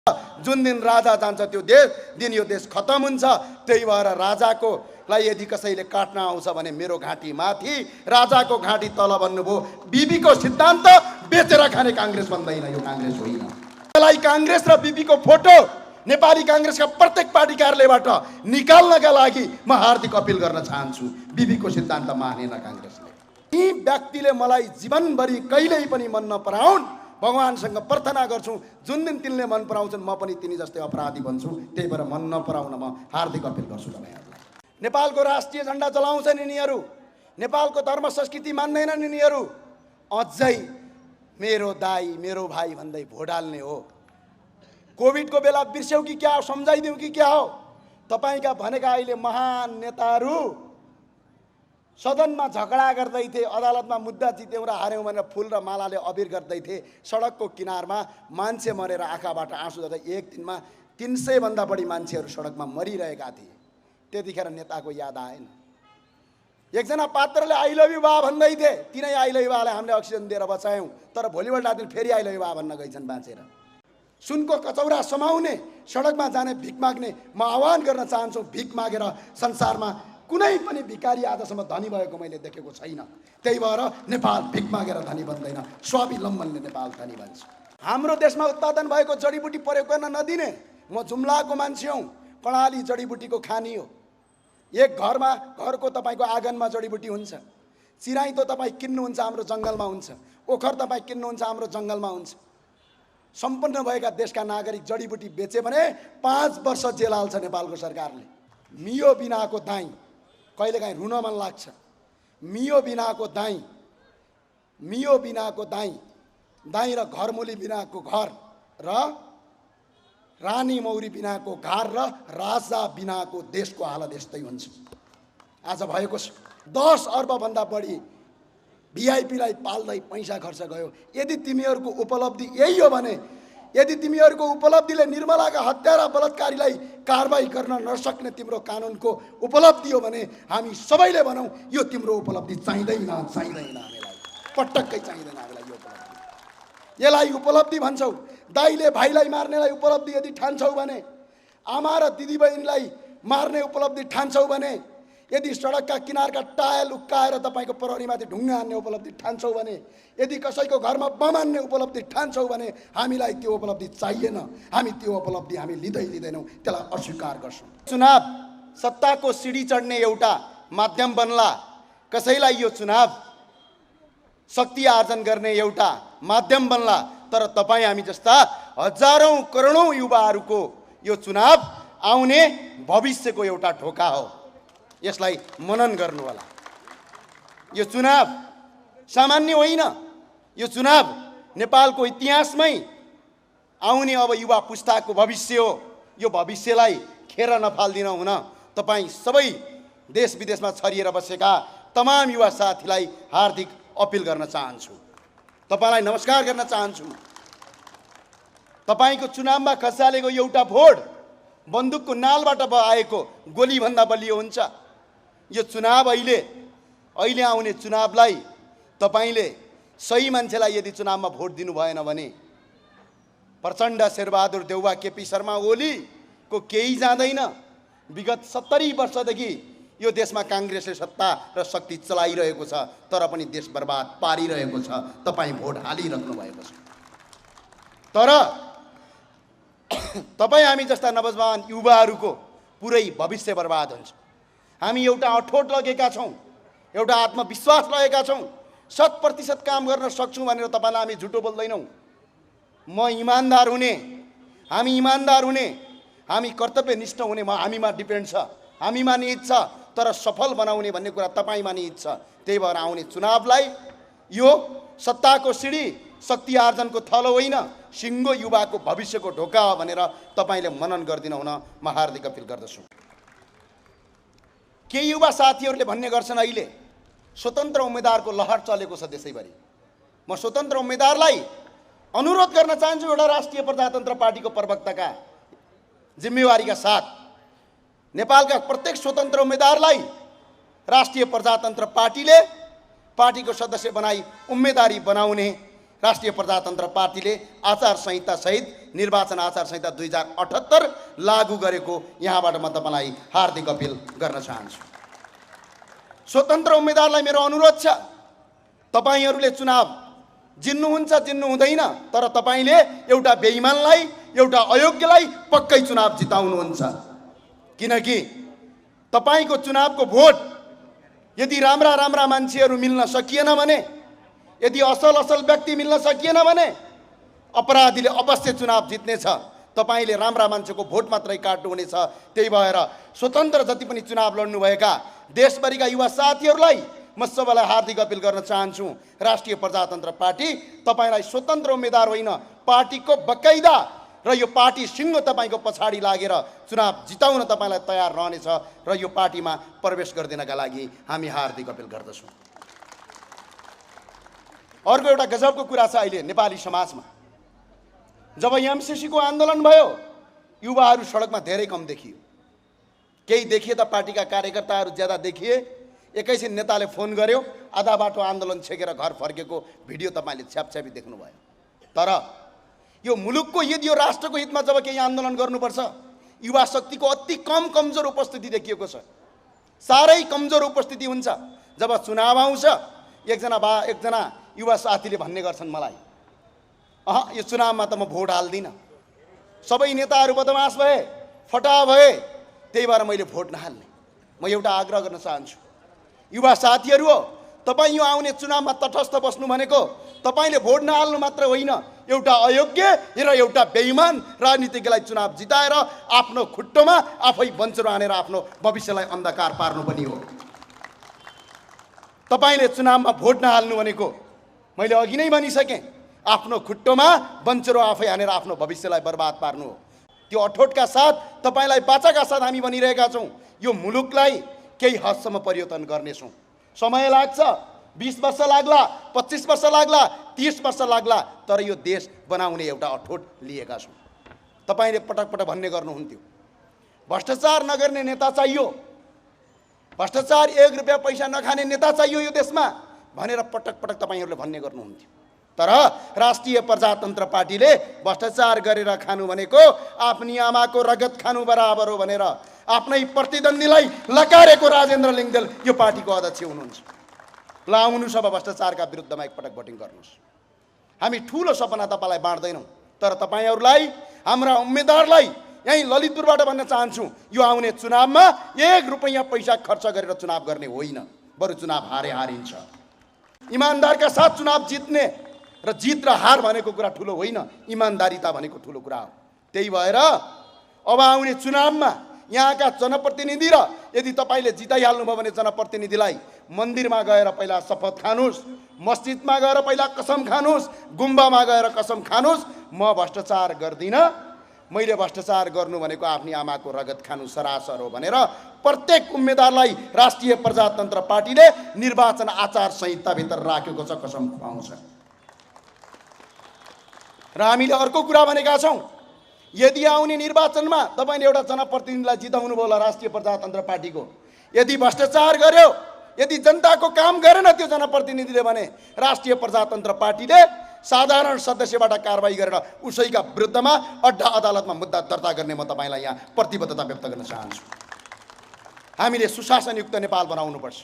जुन दिन राजा जान्छ त्यो दिन यो देश खतम हुन्छ। त्यही भएर राजाको लाई यदि कसैले काट्न आउँछ भने मेरो घाँटी माथि, राजाको घाँटी तल भन्नुभयो। बिबीको सिद्धान्त बेचेर खाने काङ्ग्रेस भन्दैन, यो काङ्ग्रेस होइन। यसलाई काङ्ग्रेस र बिबीको फोटो नेपाली काङ्ग्रेसका प्रत्येक पार्टी कार्यालयबाट निकाल्नका लागि म हार्दिक अपिल गर्न चाहन्छु। बिबीको सिद्धान्त मानेन काङ्ग्रेसले। यी व्यक्तिले मलाई जीवनभरि कहिल्यै पनि मन नपराउन्, भगवानसँग प्रार्थना गर्छु। जुन दिन तिनले मन पराउँछन् म पनि तिनी जस्तै अपराधी बन्छु। त्यही भएर मन नपराउन म हार्दिक अपिल गर्छु तपाईँहरूलाई। नेपालको राष्ट्रिय झण्डा जलाउँछन् यिनीहरू, नेपालको धर्म संस्कृति मान्दैनन् यिनीहरू। अझै मेरो दाई मेरो भाइ भन्दै भोट हाल्ने हो। कोभिडको बेला बिर्स्यौ कि क्या हो, सम्झाइदिउँ कि क्या हो? तपाईँका भनेका अहिले महान नेताहरू सदनमा झगडा गर्दै थिए, अदालतमा मुद्दा जित्यौँ र हार्यौँ भनेर फुल र मालाले अबिर गर्दै थिए। सडकको किनारमा मान्छे मरेर आँखाबाट आँसु झर्दै एक दिनमा 300 भन्दा बढी मान्छेहरू सडकमा मरिरहेका थिए। त्यतिखेर नेताको याद आएन। एकजना पात्रले आई लभ यु बा भन्दै थिए, तिनै आई लभ यु बालाई हामीले अक्सिजन दिएर बचायौँ। तर भोलिपल्ट दिन फेरि आई लभ यु बा भन्न गइछन् बाँचेर। सुनको कचौरा समाउने, सडकमा जाने भिख माग्ने म आह्वान गर्न चाहन्छु। भिख मागेर संसारमा कुनै पनि भिखारी आजसम्म धनी भएको मैले देखेको छैन। त्यही भएर नेपाल भिख मागेर धनी बन्दैन, स्वावलम्बनले नेपाल धनी बन्छ। हाम्रो देशमा उत्पादन भएको जडीबुटी प्रयोग गर्न नदिने। म जुम्लाको मान्छे हुँ, कर्णाली जडीबुटीको खानी हो। एक घरको तपाईँको आँगनमा जडीबुटी हुन्छ। चिराई त तपाईँ किन्नुहुन्छ हाम्रो जङ्गलमा हुन्छ, ओखर तपाईँ किन्नुहुन्छ हाम्रो जङ्गलमा हुन्छ। सम्पन्न भएका देशका नागरिक जडीबुटी बेचे भने 5 वर्ष जेल हाल्छ नेपालको सरकारले। मियो बिनाको दाई, कहिलेकाहीँ रुन मन लाग्छ। मियो बिनाको दाई, मियो बिनाको दाई, दाई र घरमुली बिनाको घर र रानी मौरी बिनाको घर र राजा बिनाको देशको हालत यस्तै हुन्छ। आज भएको 10 अर्बभन्दा बढी भिआइपीलाई पाल्दै पैसा खर्च गयो। यदि तिमीहरूको उपलब्धि यही हो भने, यदि तिमीहरूको उपलब्धिले निर्मलाका हत्या र बलात्कारीलाई कारबाही गर्न नसक्ने तिम्रो कानुनको उपलब्धि हो भने हामी सबैले भनौँ यो तिम्रो उपलब्धि चाहिँदैन, चाहिँदैन, हामीलाई पटक्कै चाहिँदैन हामीलाई यो उपलब्धि। यसलाई उपलब्धि भन्छौ। दाइले भाइलाई मार्नेलाई उपलब्धि यदि ठान्छौ भने, आमा र दिदीबहिनीलाई मार्ने उपलब्धि ठान्छौ भने, यदि सडकका किनारका टायल उक्काएर तपाईँको प्रहरीमाथि ढुङ्गा हान्ने उपलब्धि ठान्छौ भने, यदि कसैको घरमा बम हान्ने उपलब्धि ठान्छौ भने हामीलाई त्यो उपलब्धि चाहिएन। हामी त्यो उपलब्धि हामी लिँदैनौँ, त्यसलाई अस्वीकार गर्छौँ। चुनाव सत्ताको सिडी चढ्ने एउटा माध्यम बन्ला, कसैलाई यो चुनाव शक्ति आर्जन गर्ने एउटा माध्यम बन्ला। तर तपाईँ हामी जस्ता हजारौँ करोडौँ युवाहरूको यो चुनाव आउने भविष्यको एउटा ढोका हो। यसलाई मनन गर्नु होला। यो चुनाव सामान्य होइन, यो चुनाव नेपालको इतिहासमै आउने अब युवा पुस्ताको भविष्य हो। यो भविष्यलाई खेर नफाल्दिन हुन तपाईँ सबै देश विदेशमा छरिएर बसेका तमाम युवा साथीलाई हार्दिक अपिल गर्न चाहन्छु। तपाईँलाई नमस्कार गर्न चाहन्छु। तपाईँको चुनावमा खसालेको एउटा भोट बन्दुकको नालबाट आएको गोलीभन्दा बलियो हुन्छ। यो चुनाव अहिले आउने चुनावलाई तपाईँले सही मान्छेलाई यदि चुनावमा भोट दिनु भएन भने प्रचण्ड, शेरबहादुर देउवा, केपी शर्मा ओलीको केही जाँदैन। विगत 70 वर्षदेखि यो देशमा काङ्ग्रेसले सत्ता र शक्ति चलाइरहेको छ, तर पनि देश बर्बाद पारिरहेको छ। तपाईँ भोट हालिराख्नु भएको छ। तर तपाईँ हामी जस्ता नवजवान युवाहरूको पुरै भविष्य बर्बाद हुन्छ। हामी एउटा अठोट लगेका छौँ, एउटा आत्मविश्वास लगेका छौँ। 100% काम गर्न सक्छौँ भनेर तपाईँलाई हामी झुटो बोल्दैनौँ। म इमान्दार हुने, हामी इमान्दार हुने, हामी कर्तव्यनिष्ठ हुने हामीमा डिपेन्ड छ, हामीमा निहित छ। तर सफल बनाउने भन्ने कुरा तपाईँमा निहित छ। त्यही भएर आउने चुनावलाई यो सत्ताको सिडी, शक्ति आर्जनको थलो होइन, सिङ्गो युवाको भविष्यको ढोका हो भनेर तपाईँले मनन गरिदिनु हुन म हार्दिक अपिल गर्दछु। केही युवा साथीहरूले भन्ने गर्छन् अहिले स्वतन्त्र उम्मेदवारको लहर चलेको छ देशैभरि। म स्वतन्त्र उम्मेदवारलाई अनुरोध गर्न चाहन्छु, एउटा राष्ट्रिय प्रजातन्त्र पार्टीको प्रवक्ताका जिम्मेवारीका साथ नेपालका प्रत्येक स्वतन्त्र उम्मेदवारलाई राष्ट्रिय प्रजातन्त्र पार्टीले पार्टीको सदस्य बनाई उम्मेदवारी बनाउने राष्ट्रिय प्रजातन्त्र पार्टीले आचार संहिता सहित निर्वाचन आचार संहिता 2078 लागू गरेको यहाँबाट म तपाईँलाई हार्दिक अपिल गर्न चाहन्छु। स्वतन्त्र उम्मेदवारलाई मेरो अनुरोध छ, तपाईहरूले चुनाव जिन्नुहुन्छ जिन्नु हुँदैन, तर तपाईँले एउटा बेइमानलाई एउटा अयोग्यलाई पक्कै चुनाव जिताउनुहुन्छ। किनकि तपाईँको चुनावको भोट यदि राम्रा राम्रा मान्छेहरू मिल्न सकिएन भने, यदि असल असल व्यक्ति मिल्न सकिएन भने अपराधीले अवश्य चुनाव जित्नेछ। तपाईँले राम्रा मान्छेको भोट मात्रै काट्नुहुनेछ। त्यही भएर स्वतन्त्र जति पनि चुनाव लड्नुभएका देशभरिका युवा साथीहरूलाई म सबैलाई हार्दिक अपिल गर्न चाहन्छु, राष्ट्रिय प्रजातन्त्र पार्टी तपाईँलाई स्वतन्त्र उम्मेदवार होइन, पार्टीको बकाइदा र यो पार्टी सिङ्गो तपाईँको पछाडि लागेर चुनाव जिताउन तपाईँलाई तयार रहनेछ र यो पार्टीमा प्रवेश गरिदिनका लागि हामी हार्दिक अपिल गर्दछौँ। अर्को एउटा गजबको कुरा छ, अहिले नेपाली समाजमा जब एमसीसीको आन्दोलन भयो युवाहरू सडकमा धेरै कम देखियो। केही देखिए त पार्टीका कार्यकर्ताहरू ज्यादा देखिए। एकैछिन नेताले फोन गर्यो, आधा बाटो आन्दोलन छेकेर घर फर्केको भिडियो तपाईँले छ्यापछ्यापी देख्नुभयो। तर यो मुलुकको यदि यो राष्ट्रको हितमा जब केही आन्दोलन गर्नुपर्छ, युवा शक्तिको अति कमजोर उपस्थिति देखिएको छ। साह्रै कमजोर उपस्थिति हुन्छ। जब चुनाव आउँछ एकजना युवा साथीले भन्ने गर्छन् मलाई, यो चुनावमा त म भोट हाल्दिनँ, सबै नेताहरू बदमास भए, फटा भए, त्यही भएर मैले भोट नहाल्ने। म एउटा आग्रह गर्न चाहन्छु, युवा साथीहरू हो, तपाईँ यो आउने चुनावमा तटस्थ बस्नु भनेको तपाईँले भोट नहाल्नु मात्र होइन, एउटा अयोग्य र एउटा बेइमान राजनीतिज्ञलाई चुनाव जिताएर आफ्नो खुट्टोमा आफै बन्चरो हानेर आफ्नो भविष्यलाई अन्धकार पार्नु पनि हो। तपाईँले चुनावमा भोट नहाल्नु भनेको मैले अघि नै भनिसकेँ, आफ्नो खुट्टोमा बन्चरो आफै हानेर आफ्नो भविष्यलाई बर्बाद पार्नु हो। त्यो अठोटका साथ तपाईँलाई बाचाका साथ हामी भनिरहेका छौँ, यो मुलुकलाई केही हदसम्म परिवर्तन गर्नेछौँ। समय लाग्छ, 20 वर्ष लाग्ला, 25 वर्ष लाग्ला, 30 वर्ष लाग्ला, तर यो देश बनाउने एउटा अठोट लिएका छौँ। तपाईँले पटक पटक भन्ने गर्नुहुन्थ्यो, भ्रष्टाचार नगर्ने नेता चाहियो, भ्रष्टाचार 1 रुपियाँ पैसा नखाने नेता चाहियो यो देशमा भनेर पटक पटक तपाईँहरूले भन्ने गर्नुहुन्थ्यो। तर राष्ट्रिय प्रजातन्त्र पार्टीले भ्रष्टाचार गरेर खानु भनेको आफ्नी आमाको रगत खानु बराबर हो भनेर आफ्नै प्रतिद्वन्दीलाई लकारेको राजेन्द्र लिङ्गदेल यो पार्टीको अध्यक्ष हुनुहुन्छ। ल आउनुहोस् अब भ्रष्टाचारका विरुद्धमा एकपटक भोटिङ गर्नुहोस्। हामी ठुलो सपना तपाईँलाई बाँड्दैनौँ, तर तपाईँहरूलाई, हाम्रा उम्मेदवारलाई यहीँ ललितपुरबाट भन्न चाहन्छु, यो आउने चुनावमा 1 रुपैयाँ पैसा खर्च गरेर चुनाव गर्ने होइन, बरु चुनाव हारिन्छ। इमान्दारका साथ चुनाव जित्ने र जित र हार भनेको कुरा ठुलो होइन, इमान्दारिता भनेको ठुलो कुरा हो। त्यही भएर अब आउने चुनावमा यहाँका जनप्रतिनिधि र यदि तपाईँले जिताइहाल्नुभयो भने जनप्रतिनिधिलाई मन्दिरमा गएर पहिला शपथ खानुहोस्, मस्जिदमा गएर पहिला कसम खानुहोस्, गुम्बामा गएर कसम खानुहोस्, म भ्रष्टाचार गर्दिनँ, मैले भ्रष्टाचार गर्नु भनेको आफ्नी आमाको रगत खानु सरासर हो भनेर प्रत्येक उम्मेदवारलाई राष्ट्रिय प्रजातन्त्र पार्टीले निर्वाचन आचार संहिताभित्र राखेको छ, कसम खुवाउँछ। र हामीले अर्को कुरा भनेका छौँ, यदि आउने निर्वाचनमा तपाईँले एउटा जनप्रतिनिधिलाई जिताउनु भयो होला राष्ट्रिय प्रजातन्त्र पार्टीको, यदि भ्रष्टाचार गर्यो, यदि जनताको काम गरेन त्यो जनप्रतिनिधिले भने राष्ट्रिय प्रजातन्त्र पार्टीले साधारण सदस्यबाट कारबाही गरेर उसैका विरुद्धमा अड्डा अदालतमा मुद्दा दर्ता गर्ने म तपाईँलाई यहाँ प्रतिबद्धता व्यक्त गर्न चाहन्छु। हामीले सुशासनयुक्त नेपाल बनाउनुपर्छ।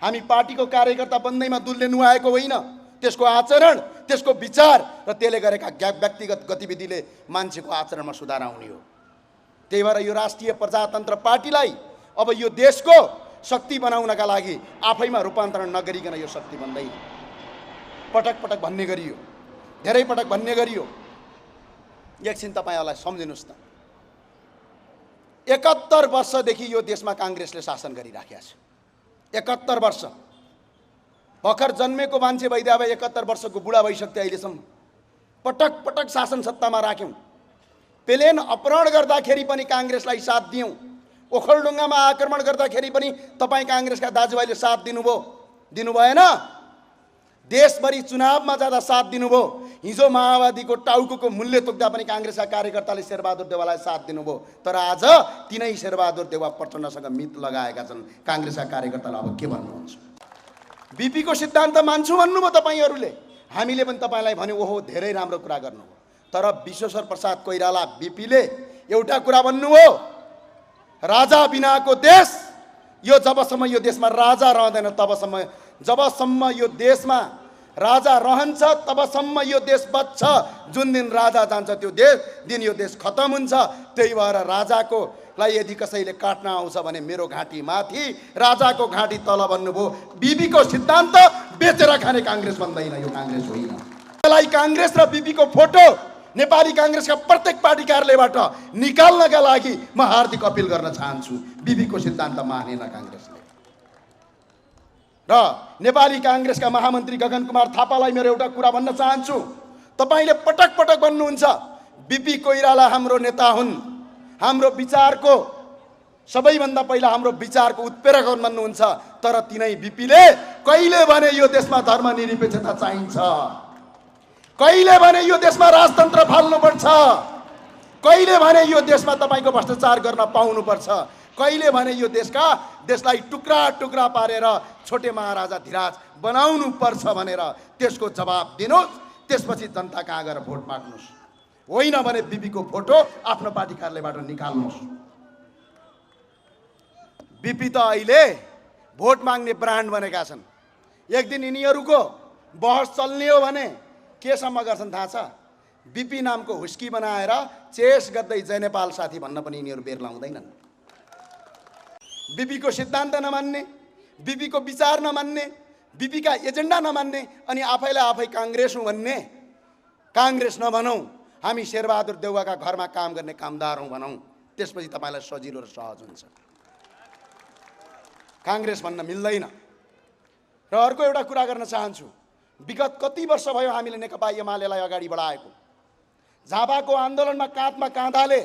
हामी पार्टीको कार्यकर्ता बन्दैमा दुलले नुहाएको होइन, त्यसको आचरण, त्यसको विचार र त्यसले गरेका व्यक्तिगत गतिविधिले मान्छेको आचरणमा सुधार आउने हो। त्यही भएर यो राष्ट्रिय प्रजातन्त्र पार्टीलाई अब यो देशको शक्ति बनाउनका लागि आफैमा रूपान्तरण नगरिकन यो शक्ति बन्दैन। पटक पटक भन्ने गरियो, धेरै पटक भन्ने गरियो। एकछिन तपाईँहरूलाई सम्झिनुहोस् त, 71 वर्षदेखि यो देशमा काङ्ग्रेसले शासन गरिराखेको छ। 71 वर्ष भर्खर जन्मेको मान्छे भइदिए अब 71 वर्षको बुढा भइसक्थ्यो अहिलेसम्म। पटक पटक शासन सत्तामा राख्यौँ। पेलेन अपहरण गर्दाखेरि पनि काङ्ग्रेसलाई साथ दियौँ। ओखलढुङ्गामा आक्रमण गर्दाखेरि पनि तपाईँ काङ्ग्रेसका दाजुभाइले साथ दिनुभयो, दिनु भएन? देशभरि चुनावमा जाँदा साथ दिनुभयो। हिजो माओवादीको टाउको मूल्य तोक्दा पनि काङ्ग्रेसका कार्यकर्ताले शेरबहादुर देउवालाई साथ दिनुभयो। तर आज तिनै शेरबहादुर देउवा प्रचण्डसँग मित लगाएका छन्। काङ्ग्रेसका कार्यकर्तालाई अब के भन्नुहुन्छ? बीपीको सिद्धान्त मान्छु भन्नुभयो तपाईँहरूले, हामीले पनि तपाईँलाई भन्यो ओहो धेरै राम्रो कुरा गर्नु, तर विश्वेश्वर प्रसाद कोइराला बिपीले एउटा कुरा भन्नुभयो, राजा बिनाको देश, यो जबसम्म यो देशमा राजा रहँदैन तबसम्म, जबसम्म यो देशमा राजा रहन्छ तबसम्म यो देश बच्छ, जुन दिन राजा जान्छ त्यो दिन यो देश खतम हुन्छ। त्यही भएर राजाको लाई यदि कसैले काट्न आउँछ भने मेरो घाँटी माथि, राजाको घाँटी तल भन्नुभयो। बिपीको सिद्धान्त बेचेर खाने काङ्ग्रेस बन्दैन, यो काङ्ग्रेस होइन। यसलाई काङ्ग्रेस र बिपीको फोटो नेपाली काङ्ग्रेसका प्रत्येक पार्टी कार्यालयबाट निकाल्नका लागि म हार्दिक अपिल गर्न चाहन्छु। बिपीको सिद्धान्त मानेन काङ्ग्रेसले। र नेपाली काङ्ग्रेसका महामन्त्री गगन कुमार थापालाई मेरो एउटा कुरा भन्न चाहन्छु। तपाईले पटक पटक भन्नुहुन्छ बिपी कोइराला हाम्रो नेता हुन्, हाम्रो विचारको सबैभन्दा पहिला हाम्रो विचारको उत्प्रेरक हुन् भन्नुहुन्छ, तर तिनै बिपीले कहिले भने यो देशमा धर्मनिरपेक्षता चाहिन्छ, कहिले भने यो देशमा राजतन्त्र फाल्नुपर्छ, कहिले भने यो देशमा तपाईको भ्रष्टाचार गर्न पाउनुपर्छ, कहिले भने यो देशलाई टुक्रा टुक्रा पारेर छोटे महाराजा धिराज बनाउनु पर्छ भनेर त्यसको जवाब दिनुहोस्। त्यसपछि जनता कहाँ गएर भोट माग्नुहोस्, होइन भने बिपीको फोटो आफ्नो पार्टी कार्यालयबाट निकाल्नुहोस्। बिपी त अहिले भोट माग्ने ब्रान्ड बनेका छन्। एक दिन यिनीहरूको बहस चल्ने हो भने केसम्म गर्छन् थाहा छ? बिपी नामको हुस्की बनाएर चेस गर्दै जय नेपाल साथी भन्न पनि यिनीहरू बेर लाउँदैनन्। बिपीको सिद्धान्त नमान्ने, बिपीको विचार नमान्ने, बिपीका एजेन्डा नमान्ने, अनि आफैलाई आफै काङ्ग्रेस हुँ भन्ने। काङ्ग्रेस नभनौँ, हामी शेरबहादुर देउवाका घरमा काम गर्ने कामदार हौँ भनौँ, त्यसपछि तपाईँलाई सजिलो र सहज हुन्छ। काङ्ग्रेस भन्न मिल्दैन। र अर्को एउटा कुरा गर्न चाहन्छु, विगत कति वर्ष भयो हामीले नेकपा एमालेलाई अगाडि बढाएको। झापाको आन्दोलनमा काँधमा काँधाले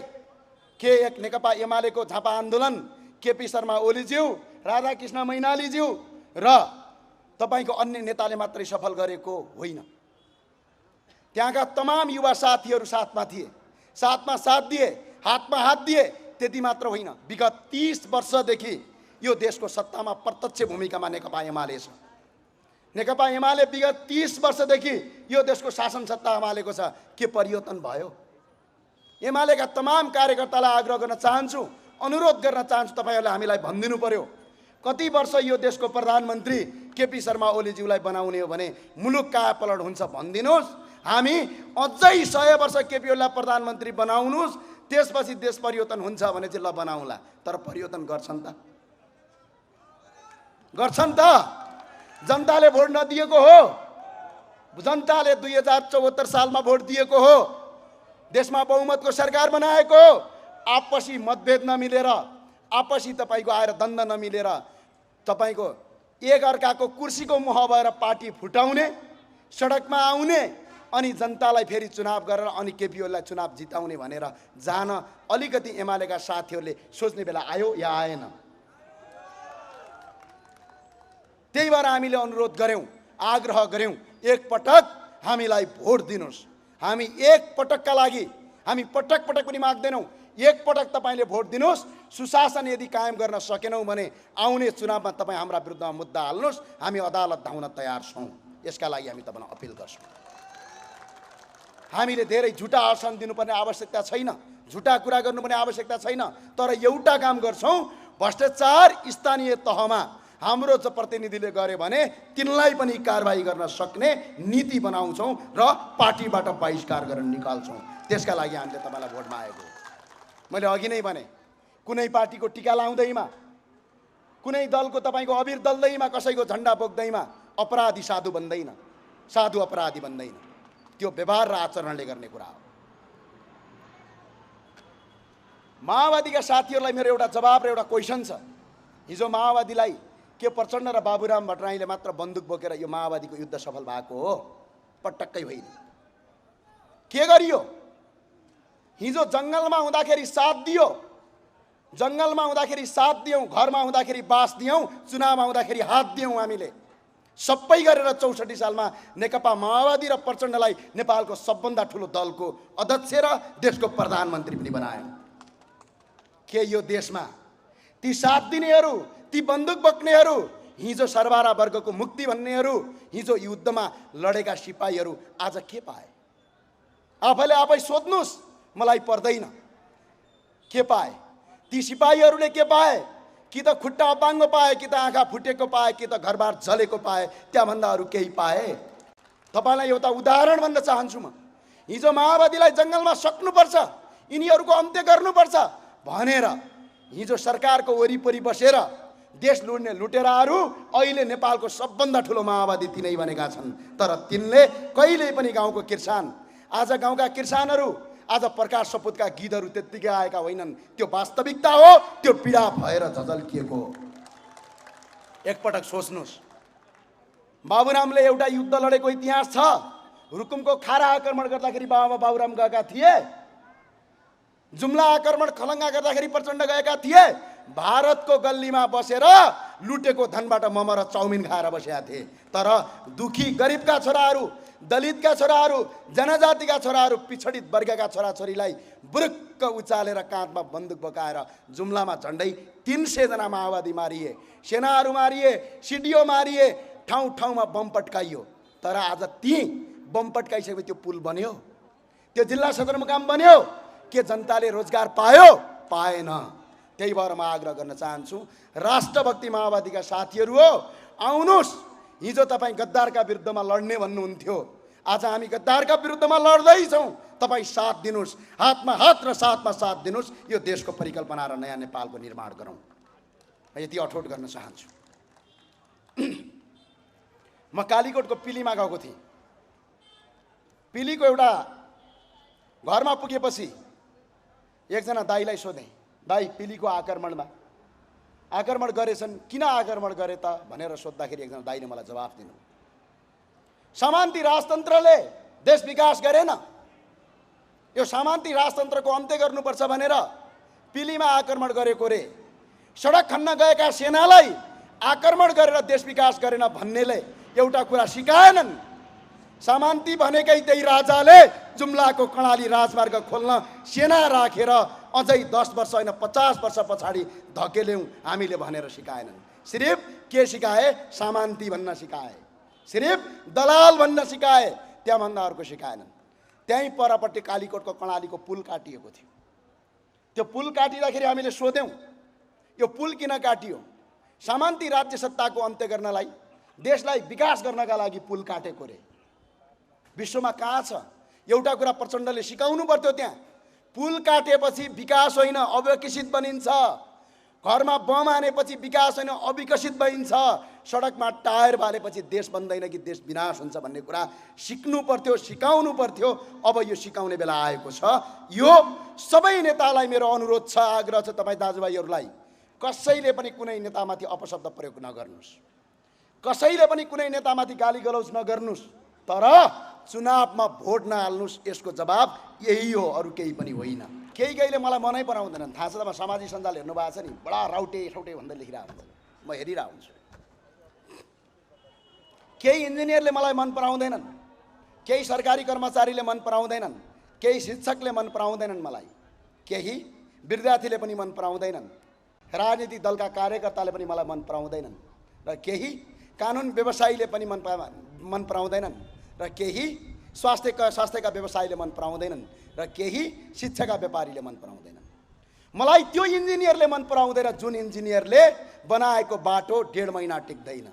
के एक नेकपा एमालेको झापा आन्दोलन केपी शर्मा ओलीज्यू, राधाकृष्ण मैनालीज्यू र तपाईँको अन्य नेताले मात्रै सफल गरेको होइन। त्यहाँका तमाम युवा साथीहरू साथमा थिए, साथमा साथ दिए, हातमा हात दिए। त्यति मात्र होइन, विगत 30 वर्षदेखि यो देशको सत्तामा प्रत्यक्ष भूमिकामा नेकपा एमाले छ। नेकपा एमाले विगत 30 वर्षदेखि यो देशको शासन सत्ता सम्हालेको छ। के परिवर्तन भयो? एमालेका तमाम कार्यकर्तालाई आग्रह गर्न चाहन्छु, अनुरोध गर्न चाहन्छु, तपाईँहरूले हामीलाई भनिदिनु पर्यो कति वर्ष यो देशको प्रधानमन्त्री केपी शर्मा ओलीज्यूलाई बनाउने हो भने मुलुक कायापलट हुन्छ भनिदिनुहोस्। हामी अझै 100 वर्ष केपी ओलीलाई प्रधानमन्त्री बनाउनुहोस्, त्यसपछि देश परिवर्तन हुन्छ भने चाहिँ ल बनाउँला। तर परिवर्तन गर्छन् त? गर्छन् त? जनताले भोट नदिएको हो, जनताले 2074 सालमा भोट दिएको हो, देशमा बहुमतको सरकार बनाएको, आपसी मतभेद नमिलेर, आपसी तपाईँको आएर द्वन्द्व नमिलेर तपाईँको एक अर्काको कुर्सीको मोह भएर पार्टी फुटाउने, सडकमा आउने, अनि जनतालाई फेरि चुनाव गरेर अनि केपी ओलीलाई चुनाव जिताउने भनेर जान अलिकति एमालेका साथीहरूले सोच्ने बेला आयो या आएन? त्यही भएर हामीले अनुरोध गऱ्यौँ, आग्रह गऱ्यौँ, एकपटक हामीलाई भोट दिनुहोस्। हामी एकपटकका लागि, हामी पटक पटक पनि माग्दैनौँ, एकपटक तपाईँले भोट दिनुहोस्। सुशासन यदि कायम गर्न सकेनौँ भने आउने चुनावमा तपाईँ हाम्रा विरुद्धमा मुद्दा हाल्नुहोस्, हामी अदालत धाउन तयार छौँ। यसका लागि हामी तपाईँलाई अपिल गर्छौँ। हामीले धेरै झुटा आश्वासन दिनुपर्ने आवश्यकता छैन, झुटा कुरा गर्नुपर्ने आवश्यकता छैन, तर एउटा काम गर्छौँ, भ्रष्टाचार स्थानीय तहमा हाम्रो जो प्रतिनिधिले गर्यो भने तिनलाई पनि कारबाही गर्न सक्ने नीति बनाउँछौँ र पार्टीबाट बहिष्कार गरेर निकाल्छौँ। त्यसका लागि हामीले तपाईँलाई भोट मागेको। मैले अघि नै भने कुनै पार्टीको टिका लाउँदैमा, कुनै दलको तपाईँको अबिर दल्दैमा, कसैको झन्डा बोक्दैमा अपराधी साधु बन्दैन, साधु अपराधी बन्दैन। त्यो व्यवहार र आचरणले गर्ने कुरा हो। माओवादीका साथीहरूलाई मेरो एउटा जवाब र एउटा क्वेसन छ। हिजो माओवादीलाई के प्रचण्ड र बाबुराम भट्टराईले मात्र बन्दुक बोकेर यो माओवादीको युद्ध सफल भएको हो? पटक्कै होइन। के गरियो? हिजो जङ्गलमा हुँदाखेरि साथ दियो, जङ्गलमा हुँदाखेरि साथ दियौँ, घरमा हुँदाखेरि बास दियौँ, चुनावमा हुँदाखेरि हात दियौँ। हामीले सबै गरेर 64 सालमा नेकपा माओवादी र प्रचण्डलाई नेपालको सबभन्दा ठुलो दलको अध्यक्ष र देशको प्रधानमन्त्री पनि बनायौँ। के यो देशमा ती साथ दिनेहरू, ती बन्दुक बोक्नेहरू हिजो सरबारा वर्गको मुक्ति भन्नेहरू, हिजो युद्धमा लडेका सिपाहीहरू आज के पाए? आफैले आफै सोध्नुस्, मलाई पर्दैन। के पाए? ती सिपाहीहरूले के पाए? कि त खुट्टा अपाङ्गो पाए, कि त आँखा फुटेको पाए, कि त घरबार जलेको पाए, त्यहाँभन्दा अरू केही पाए? तपाईँलाई एउटा उदाहरण भन्न चाहन्छु म। हिजो माओवादीलाई जङ्गलमा सक्नुपर्छ, यिनीहरूको अन्त्य गर्नुपर्छ भनेर हिजो सरकारको वरिपरि बसेर देश लुट्ने लुटेराहरू अहिले नेपालको सबभन्दा ठुलो माओवादी तिनै बनेका छन्। तर तिनले कहिल्यै पनि गाउँको किसान, आज गाउँका किसानहरू, आज प्रकाश सपुतका गीतहरू त्यत्तिकै आएका होइनन्। त्यो वास्तविकता हो, त्यो पीडा भएर झझल्किएको। एकपटक सोच्नुहोस्, बाबुरामले एउटा युद्ध लडेको इतिहास छ। रुकुमको खारा आक्रमण गर्दाखेरि बाबा बाबुराम गएका थिए। जुम्ला आक्रमण खलङ्गा गर्दाखेरि प्रचण्ड गएका थिए। भारतको गल्लीमा बसेर लुटेको धनबाट मोमो र चाउमिन खाएर बसेका थिए। तर दुखी गरिबका छोराहरू, दलितका छोराहरू, जनजातिका छोराहरू, पिछडित वर्गका छोराछोरीलाई बुरुक्क उचालेर काँधमा बन्दुक बोकाएर जुम्लामा झन्डै 300 जना माओवादी मारिए, सेनाहरू मारिए, सिडिओ मारिए, ठाउँ ठाउँमा बम पट्काइयो। तर आज ती बम पट्काइसकेपछि त्यो पुल बन्यो, त्यो जिल्ला सदरमुकाम बन्यो, के जनताले रोजगार पायो? पाएन। त्यही भएर म आग्रह गर्न चाहन्छु, राष्ट्रभक्ति माओवादीका साथीहरू हो, आउनुहोस्। हिजो तपाईँ गद्दारका विरुद्धमा लड्ने भन्नुहुन्थ्यो, आज हामी गद्दारका विरुद्धमा लड्दैछौँ। तपाईँ साथ दिनुहोस्, हातमा हात र साथमा साथ दिनुहोस्। यो देशको परिकल्पना र नयाँ नेपालको निर्माण गरौँ। यति अठोट गर्न चाहन्छु। म कालीकोटको पिलीमा गएको थिएँ। पिलीको एउटा घरमा पुगेपछि एकजना दाइलाई सोधेँ, दाइ पिलीको आक्रमण गरेछन्, किन आक्रमण गरे त भनेर सोद्धाखेरि एकजना दाइले मलाई जवाफ दिनु, सामन्ती राजतन्त्रले देश विकास गरेन, यो सामन्ती राजतन्त्रको अन्त्य गर्नुपर्छ भनेर पिलीमा आक्रमण गरेको रे। सडक खन्न गएका सेनालाई आक्रमण गरेर देश विकास गरेन भन्नेले एउटा कुरा सिकाएनन्। सामन्ती भनेकै त्यही राजाले जुम्लाको कर्णाली राजमार्ग खोल्न सेना राखेर अझै 10 वर्ष होइन 50 वर्ष पछाडि धकेल्यौँ हामीले भनेर सिकाएनन्। सिर्फ के सिकाए? सामन्ती भन्न सिकाए, सिर्फ दलाल भन्न सिकाए, त्यहाँभन्दा अर्को सिकाएनन्। त्यहीँ परपट्टि कालीकोटको कर्णालीको पुल काटिएको थियो। त्यो पुल काटिँदाखेरि हामीले सोध्यौँ, यो पुल किन काटियो? सामन्ती राज्य सत्ताको अन्त्य गर्नलाई, देशलाई विकास गर्नका लागि पुल काटेको रे। विश्वमा कहाँ छ? एउटा कुरा प्रचण्डले सिकाउनु पर्थ्यो, त्यहाँ पुल काटेपछि विकास होइन अविकसित बनिन्छ, घरमा बम हानेपछि विकास होइन अविकसित बनिन्छ, सडकमा टायर बालेपछि देश बन्दैन कि देश विनाश हुन्छ भन्ने कुरा सिक्नु पर्थ्यो, सिकाउनु पर्थ्यो। अब यो सिकाउने बेला आएको छ। यो सबै नेतालाई मेरो अनुरोध छ, आग्रह छ, तपाईँ दाजुभाइहरूलाई, कसैले पनि कुनै नेतामाथि अपशब्द प्रयोग नगर्नुहोस्, कसैले पनि कुनै नेतामाथि गाली गलौज नगर्नुहोस्, तर चुनावमा भोट नहाल्नुहोस्। यसको जवाब यही हो, अरू केही पनि होइन। केहीले मलाई मनै पराउँदैनन्, थाहा छ। तपाईँ सामाजिक सञ्जाल हेर्नु भएको छ नि, बडा राउटे ठौटे भन्दै लेखिरहेको हुन्छ, म हेरिरहेको हुन्छु। केही इन्जिनियरले मलाई मन पराउँदैनन्, केही सरकारी कर्मचारीले मन पराउँदैनन्, केही शिक्षकले मन पराउँदैनन् मलाई, केही विद्यार्थीले पनि मन पराउँदैनन्, राजनीतिक दलका कार्यकर्ताले पनि मलाई मन पराउँदैनन्, र केही कानुन व्यवसायीले पनि मन पराउँदैनन्, र केही स्वास्थ्यका व्यवसायीले मन पराउँदैनन्, र केही शिक्षाका व्यापारीले मन पराउँदैनन्। मलाई त्यो इन्जिनियरले मन पराउँदैन जुन इन्जिनियरले बनाएको बाटो 1.5 महिना टिक्दैन।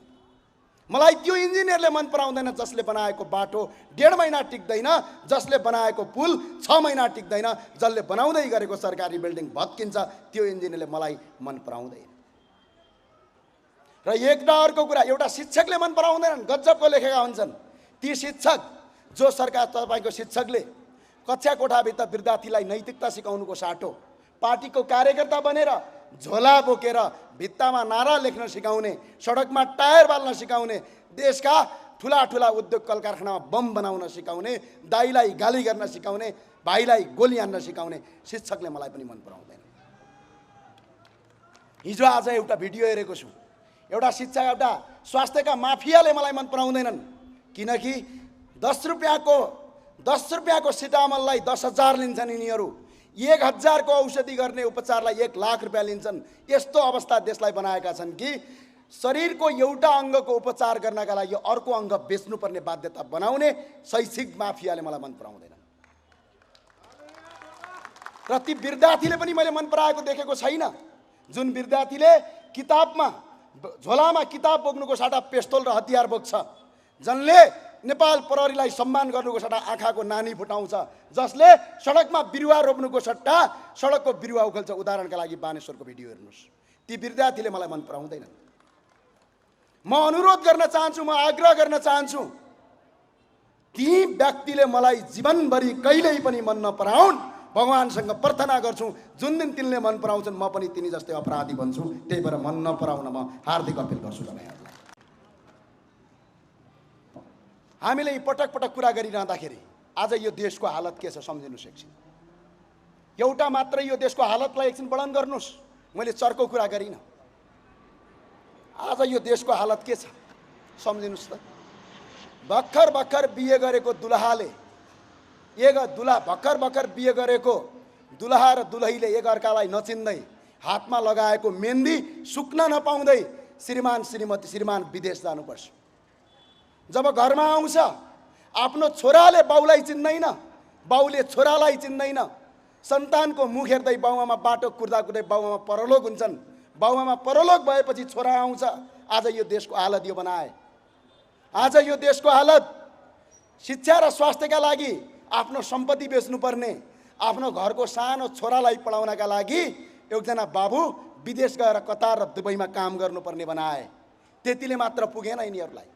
मलाई त्यो इन्जिनियरले मन पराउँदैन जसले बनाएको बाटो 1.5 महिना टिक्दैन, जसले बनाएको पुल 6 महिना टिक्दैन, जसले बनाउँदै गरेको सरकारी बिल्डिङ भत्किन्छ, त्यो इन्जिनियरले मलाई मन पराउँदैन। र एक अर्को कुरा, एउटा शिक्षकले मन पराउँदैनन्, गजबको लेखेका हुन्छन् ती शिक्षक, जो सरकार तपाईँको शिक्षकले कक्षा कोठाभित्र विद्यार्थीलाई नैतिकता सिकाउनुको साटो पार्टीको कार्यकर्ता बनेर झोला बोकेर भित्तामा नारा लेख्न सिकाउने, सडकमा टायर बाल्न सिकाउने, देशका ठुला ठुला उद्योग कल कारखानामा बम बनाउन सिकाउने, दाइलाई गाली गर्न सिकाउने, भाइलाई गोली हान्न सिकाउने शिक्षकले मलाई पनि मन पराउँदैन। हिजो आज एउटा भिडियो हेरेको छु, एउटा शिक्षा, एउटा स्वास्थ्यका माफियाले मलाई मन पराउँदैनन्, किनकि 10 रुपियाँको सिटामललाई 10,000 लिन्छन् यिनीहरू, 1,000 को औषधि गर्ने उपचारलाई 1 लाख रुपियाँ लिन्छन्। यस्तो अवस्था देशलाई बनाएका छन् कि शरीरको एउटा अङ्गको उपचार गर्नका लागि अर्को अङ्ग बेच्नुपर्ने बाध्यता बनाउने शैक्षिक माफियाले मलाई मन पराउँदैन। र ती विद्यार्थीले पनि मैले मन पराएको देखेको छैन। जुन विद्यार्थीले किताबमा झोलामा किताब बोक्नुको साटा पिस्तोल र हतियार बोक्छ, जसले नेपाल प्रहरीलाई सम्मान गर्नुको सट्टा आँखाको नानी फुटाउँछ, जसले सडकमा बिरुवा रोप्नुको सट्टा सडकको बिरुवा उखेल्छ। उदाहरणका लागि बानेश्वरको भिडियो हेर्नुहोस्। ती विद्यार्थीले मलाई मन पराउँदैन। म अनुरोध गर्न चाहन्छु, म आग्रह गर्न चाहन्छु, ती व्यक्तिले मलाई जीवनभरि कहिल्यै पनि मन नपराउन्। भगवानसँग प्रार्थना गर्छु, जुन दिन तिनले मन पराउँछन् म पनि तिनी जस्तै अपराधी बन्छु। त्यही भएर मन नपराउन म हार्दिक अपिल गर्छु तपाईँहरूलाई। हामीले पटक पटक कुरा गरिरहँदाखेरि आज यो देशको हालत के छ सम्झिनुहोस् एकछिन। एउटा मात्र यो देशको हालतलाई एकछिन वर्णन गर्नुहोस्। मैले चर्को कुरा गरिनँ। आज यो देशको हालत के छ सम्झिनुहोस् त। भर्खर बिहे गरेको दुलहाले भर्खर बिहे गरेको दुलहा र दुलहीले एकअर्कालाई नचिन्दै हातमा लगाएको मेहन्दी सुक्न नपाउँदै श्रीमान विदेश जानुपर्छ। जब घरमा आउँछ आफ्नो छोराले बाउलाई चिन्दैन, बाउले छोरालाई चिन्दैन। सन्तानको मुख हेर्दै बाउआमा बाटो कुर्दै बाउआमा परलोक हुन्छन्। बाउआमा परलोक भएपछि छोरा आउँछ। आज यो देशको हालत यो बनाए। आज यो देशको हालत शिक्षा र स्वास्थ्यका लागि आफ्नो सम्पत्ति बेच्नुपर्ने, आफ्नो घरको सानो छोरालाई पढाउनका लागि एकजना बाबु विदेश गएर कतार र दुबईमा काम गर्नुपर्ने बनाए। त्यतिले मात्र पुगेन यिनीहरूलाई।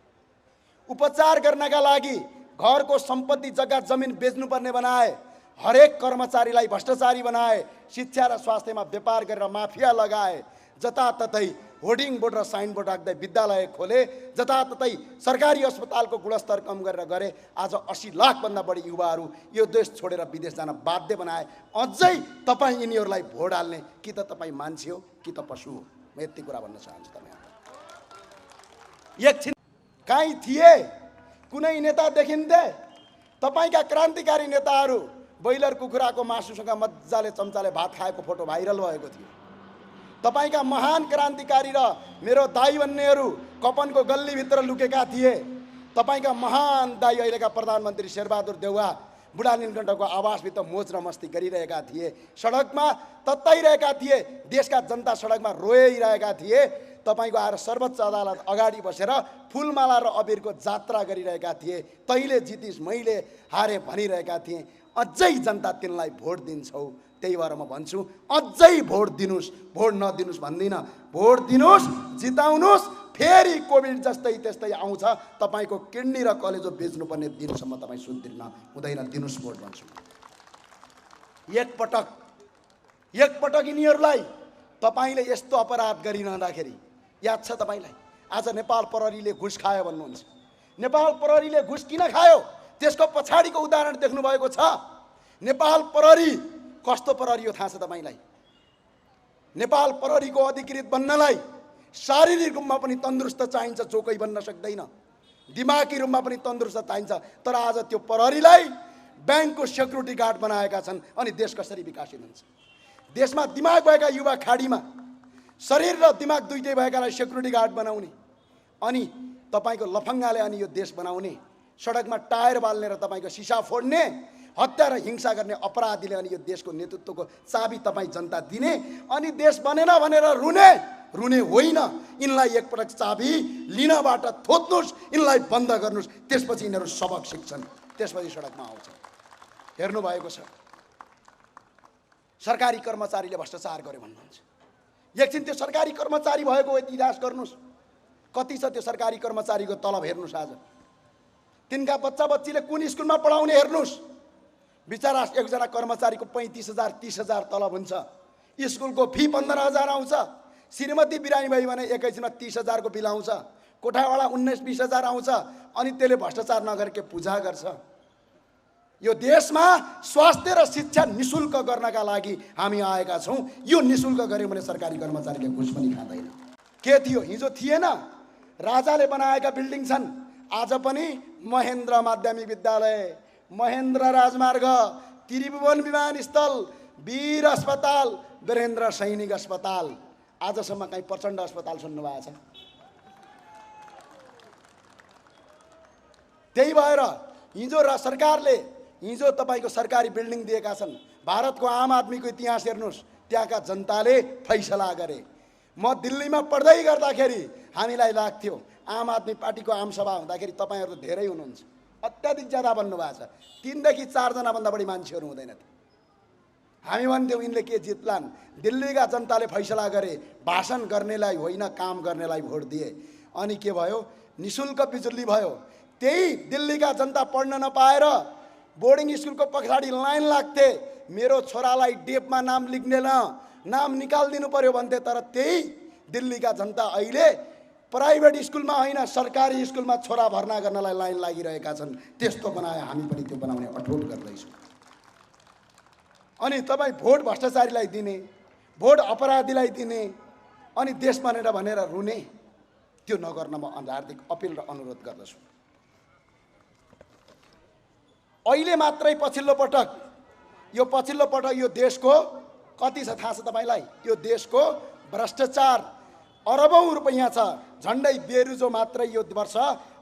उपचार गर्नका लागि घरको सम्पत्ति जग्गा जमिन बेच्नुपर्ने बनाए। हरेक कर्मचारीलाई भ्रष्टाचारी बनाए। शिक्षा र स्वास्थ्यमा व्यापार गरेर माफिया लगाए। जताततै होर्डिङ बोर्ड र साइन बोर्ड राख्दै विद्यालय खोले। जताततै सरकारी अस्पतालको गुणस्तर कम गरेर गरे। आज 80 लाखभन्दा बढी युवाहरू यो देश छोडेर विदेश जान बाध्य बनाए। अझै तपाईँ यिनीहरूलाई भोट हाल्ने कि त तपाईँ मान्छे हो कि त पशु हो। म यति कुरा भन्न चाहन्छु तपाईँहरूलाई। एकछिन कहीँ थिए कुनै नेता देखिन्थे? तपाईँका क्रान्तिकारी नेताहरू ब्रोइलर कुखुराको मासुसँग मजाले चम्चाले भात खाएको फोटो भाइरल भएको थियो। तपाईँका महान क्रान्तिकारी र मेरो दाइ भन्नेहरू कपनको गल्लीभित्र लुकेका थिए। तपाईँका महान दाइ अहिलेका प्रधानमन्त्री शेरबहादुर देउवा बुढा नीलकण्ठको आवासभित्र मोज र मस्ती गरिरहेका थिए। सडकमा तत्ताइरहेका थिए। देशका जनता सडकमा रोइरहेका थिए। तपाईँको आएर सर्वोच्च अदालत अगाडि बसेर फुलमाला र अबिरको जात्रा गरिरहेका थिए। तैँले जितिस् मैले हारे भनिरहेका थिए। अझै जनता तिनलाई भोट दिन्छौ। त्यही भएर म भन्छु अझै भोट दिनुस्। भोट नदिनुस् भन्दिनँ। भोट दिनुस्, जिताउनुस्। फेरि कोभिड जस्तै त्यस्तै आउँछ। तपाईँको किडनी र कलेजो बेच्नुपर्ने दिनसम्म तपाईँ सुध्रिन हुँदैन। दिनुस् भोट भन्छु। एकपटक यिनीहरूलाई तपाईँले यस्तो अपराध गरिरहँदाखेरि याद छ तपाईँलाई? आज नेपाल प्रहरीले घुस खायो भन्नुहुन्छ। नेपाल प्रहरीले घुस किन खायो त्यसको पछाडिको उदाहरण देख्नुभएको छ। नेपाल प्रहरी कस्तो प्रहरी हो थाहा छ तपाईँलाई? नेपाल प्रहरीको अधिकृत बन्नलाई शारीरिक रूपमा पनि तन्दुरुस्त चाहिन्छ, जो कोही बन्न सक्दैन। दिमागी रूपमा पनि तन्दुरुस्त चाहिन्छ। तर आज त्यो प्रहरीलाई ब्याङ्कको सेक्युरिटी गार्ड बनाएका छन्। अनि देश कसरी विकासित हुन्छ? देशमा दिमाग भएका युवा खाडीमा, शरीर र दिमाग दुइटै भएकालाई सेक्युरिटी गार्ड बनाउने, अनि तपाईँको लफङ्गाले अनि यो देश बनाउने, सडकमा टायर बाल्ने र तपाईँको सिसा फोड्ने, हत्या र हिंसा गर्ने अपराधीले अनि यो देशको नेतृत्वको चाबी तपाईँ जनता दिने, अनि देश बनेन भनेर रुने होइन। यिनलाई एकपटक चाबी लिनबाट थोत्नुहोस्, यिनलाई बन्द गर्नुहोस्। त्यसपछि यिनीहरू सबक सिक्छन्, त्यसपछि सडकमा आउँछन्। हेर्नुभएको छ सरकारी कर्मचारीले भ्रष्टाचार गर्यो भन्नुहुन्छ। एकछिन त्यो सरकारी कर्मचारी भएको इतिहास गर्नुहोस्। कति छ त्यो सरकारी कर्मचारीको तलब हेर्नुहोस्। आज तिनका बच्चा बच्चीले कुन स्कुलमा पढाउने हेर्नुहोस्। बिचरा एकजना कर्मचारीको 35,000 30,000 तलब हुन्छ। स्कुलको फी 15,000 आउँछ। श्रीमती बिरामी भई भने एकैछिनमा 30,000 को बिल आउँछ। कोठावाला 19-20,000 आउँछ। अनि त्यसले भ्रष्टाचार नगरेको पूजा गर्छ। यो देशमा स्वास्थ्य र शिक्षा निशुल्क गर्नका लागि हामी आएका छौँ। यो निशुल्क गर्यो भने सरकारी कर्मचारीले घुस पनि खाँदैन। के थियो? हिजो थिएन? राजाले बनाएका बिल्डिङ छन्। आज पनि महेन्द्र माध्यमिक विद्यालय, महेन्द्र राजमार्ग, त्रिभुवन विमानस्थल, वीर अस्पताल, वीरेन्द्र सैनिक अस्पताल, आजसम्म कहीँ प्रचण्ड अस्पताल सुन्नुभएको छ? त्यही भएर हिजो सरकारले हिजो तपाईँको सरकारी बिल्डिङ दिएका छन्। भारतको आम आदमीको इतिहास हेर्नुहोस्, त्यहाँका जनताले फैसला गरे। म दिल्लीमा पढ्दै गर्दाखेरि हामीलाई लाग्थ्यो आम आदमी पार्टीको आमसभा हुँदाखेरि तपाईँहरू त धेरै हुनुहुन्छ, अत्याधिक ज्यादा भन्नुभएको छ, 3 देखि 4 जनाभन्दा बढी मान्छेहरू हुँदैन थियो। हामी भन्थ्यौँ यिनले के जित्लान्। दिल्लीका जनताले फैसला गरे, भाषण गर्नेलाई होइन काम गर्नेलाई भोट दिए। अनि के भयो, निशुल्क बिजुली भयो। त्यही दिल्लीका जनता पढ्न नपाएर बोर्डिङ स्कुलको पछाडि लाइन लाग्थे, मेरो छोरालाई डेपमा नाम लेख्दैन, नाम निकालिदिनु पर्यो भन्थे। तर त्यही दिल्लीका जनता अहिले प्राइभेट स्कुलमा होइन सरकारी स्कुलमा छोरा भर्ना गर्नलाई लाइन लागिरहेका छन्। त्यस्तो बनाए हामी पनि त्यो बनाउने अठोट गर्दैछौँ। अनि तपाईँ भोट भ्रष्टाचारीलाई दिने, भोट अपराधीलाई दिने, अनि देश भनेर रुने, त्यो नगर्न म हार्दिक अपिल र अनुरोध गर्दछु। अहिले मात्रै पछिल्लो पटक यो देशको कति छ थाहा छ तपाईँलाई? यो देशको भ्रष्टाचार अरबौं रुपैयाँ छ। झन्डै बेरुजो मात्रै यो वर्ष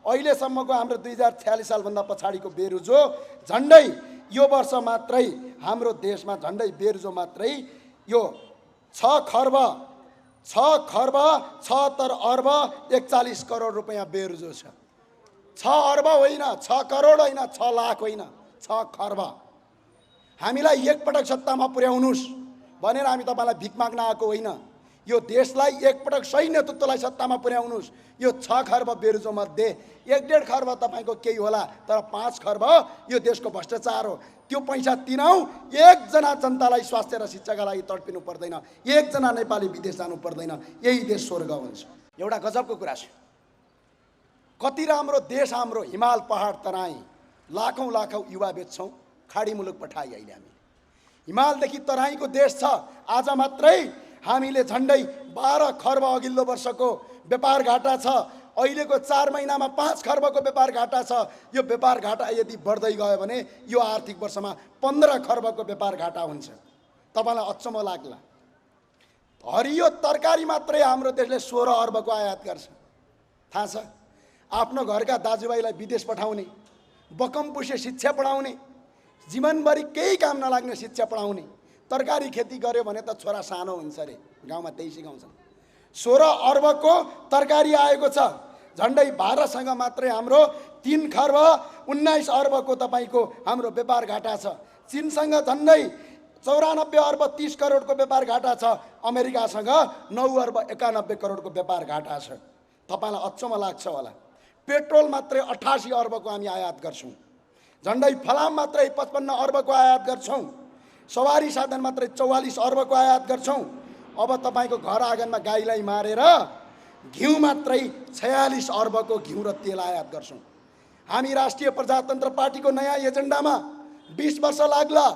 अहिलेसम्मको हाम्रो 2046 सालभन्दा पछाडिको बेरुजो झन्डै यो वर्ष मात्रै हाम्रो देशमा झन्डै बेरुजो मात्रै यो 6 खर्ब 76 अर्ब 41 करोड रुपैयाँ बेरुजो छ। 6 अर्ब होइन, 6 करोड होइन, 6 लाख होइन, 6 खर्ब। हामीलाई एकपटक सत्तामा पुर्याउनुस् भनेर हामी तपाईँलाई भिख माग्न आएको होइन। यो देशलाई एकपटक सही नेतृत्वलाई सत्तामा पुर्याउनुस्। यो 6 खर्ब बेरुजो मध्ये 1.5 खर्ब तपाईँको केही होला, तर 5 खर्ब यो देशको भ्रष्टाचार हो। त्यो पैसा तिनाउ एकजना जनतालाई स्वास्थ्य र शिक्षाका लागि तडपिनु पर्दैन, एकजना नेपाली विदेश जानु पर्दैन, यही देश स्वर्ग हुन्छ। एउटा गजबको कुरा छ, कति राम्रो देश हाम्रो हिमाल पहाड तराई, लाखौं युवा बेच्छौँ खाडी मुलुक पठाई। अहिले हामी हिमालदेखि तराईको देश छ। आज मात्रै हामीले झन्डै 12 खर्ब अघिल्लो वर्षको व्यापार घाटा छ। अहिलेको 4 महिनामा 5 खर्बको व्यापार घाटा छ। यो व्यापार घाटा यदि बढ्दै गयो भने यो आर्थिक वर्षमा 15 खर्बको व्यापार घाटा हुन्छ। तपाईँलाई अचम्म लाग्ला, हरियो तरकारी मात्रै हाम्रो देशले 16 अर्बको आयात गर्छ। थाहा छ? आफ्नो घरका दाजुभाइलाई विदेश पठाउने, बकमपुसे शिक्षा पढाउने, जीवनभरि केही काम नलाग्ने शिक्षा पढाउने, तरकारी खेती गर्यो भने त छोरा सानो हुन्छ अरे, गाउँमा त्यही सिकाउँछन्। 16 अर्बको तरकारी आएको छ। झन्डै भारतसँग मात्रै हाम्रो 3 खर्ब 19 अर्बको तपाईँको हाम्रो व्यापार घाटा छ। चीनसँग झन्डै 94 अर्ब 30 करोडको व्यापार घाटा छ। अमेरिकासँग 9 अर्ब 91 करोडको व्यापार घाटा छ। तपाईँलाई अचम्म लाग्छ होला, पेट्रोल मात्रै 88 अर्बको हामी आयात गर्छौँ। झन्डै फलाम मात्रै 55 अर्बको आयात गर्छौँ। सवारी साधन मात्रै 44 अर्बको आयात गर्छौँ। अब तपाईँको घर आँगनमा गाईलाई मारेर घिउ मात्रै 46 अर्बको घिउ र तेल आयात गर्छौँ। हामी राष्ट्रिय प्रजातन्त्र पार्टीको नयाँ एजेन्डामा 20 वर्ष लाग्ला